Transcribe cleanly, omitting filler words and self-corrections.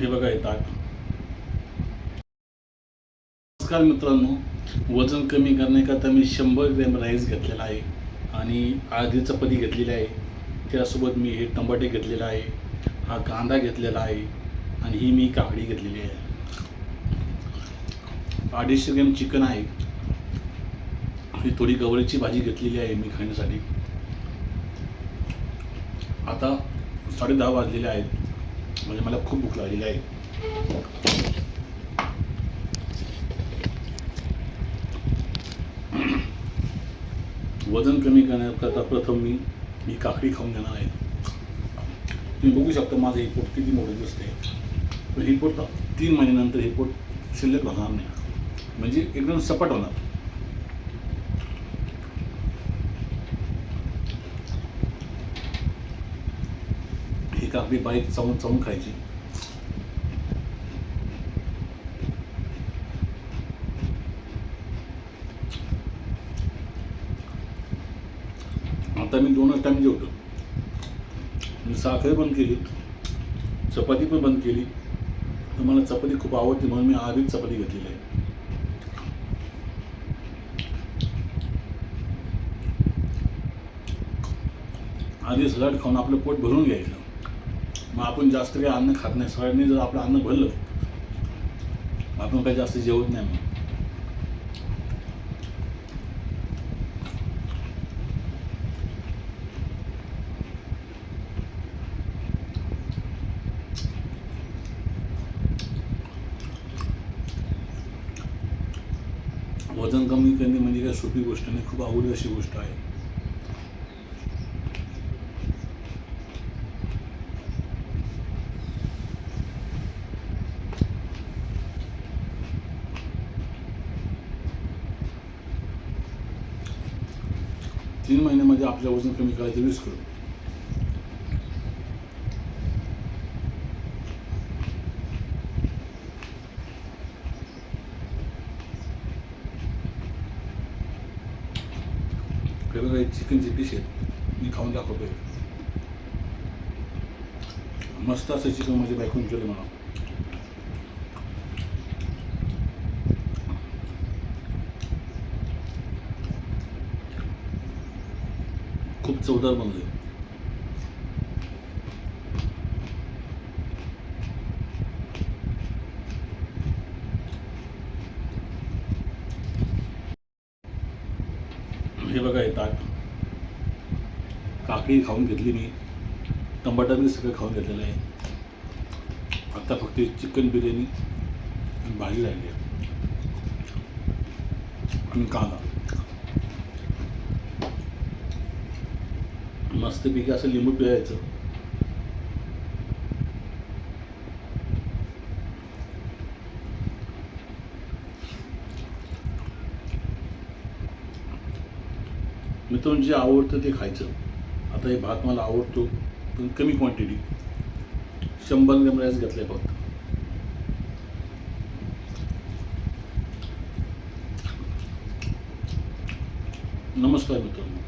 हे बघा हे ताट. नमस्कार मित्रांनो, वजन कमी करण्याकरता मी 100 ग्रॅम राईस घेतलेला आहे आणि अर्धी चपाती घेतलेली आहे. त्यासोबत मी हे टमाटे घेतलेला आहे, हा कांदा घेतलेला आहे आणि ही मी काकडी घेतलेली आहे. 250 ग्रॅम चिकन आहे. ही थोडी गवारीची भाजी घेतलेली आहे मी खाण्यासाठी. आता 10:30 वाजलेले आहेत, म्हणजे मला खूप भूक लागलेली आहे. वजन कमी करण्याकरता प्रथम मी ही काकडी खाऊन घेणार आहे. तुम्ही बघू शकता माझं हे पोट किती मोठं दिसते. पण हे पोट 3 महिन्यानंतर हे पोट शिल्लक राहणार नाही, म्हणजे एकदम सपाट होणार. ही काकडी बारीक चावून चावून खायची. आता मी 2च टाईम जेवतो. मी साखर बंद केली, चपाती पण बंद केली. तर मला चपाती खूप आवडते म्हणून मी आधीच चपाती घेतलेली आहे. आधी सलाड खाऊन आपलं पोट भरून घ्यायचं. मग आपण जास्त काही अन्न खात नाही. सलाडने जर आपलं अन्न भरलं, आपण काही जास्त जेवत नाही. मग वजन कमी करणे म्हणजे काही सोपी गोष्ट नाही, खूप अवघड अशी गोष्ट आहे. तीन महिन्यामध्ये आपलं वजन कमी करायचं 20 किलो. हे चिकनचे पीस आहेत, मी खाऊन दाखवतोय. मस्त असं चिकन माझ्या बायकोने केलं मला. खूप चवदार बनले. हे बघा हे ताट. काकडी खाऊन घेतली मी, टमाटर बी सगळं खाऊन घेतलेलं आहे. आता फक्त चिकन बिर्याणी आणि भाजी राहिली आहे आणि कांदा. मस्तपैकी असं लिंबू पिळायचं. मित्रांनो, जे आवडतं ते खायचं. आता हे भात मला आवडतो, पण कमी क्वांटिटी. 100 ग्रॅम राईस घेतलाय फक्त. नमस्कार मित्रांनो.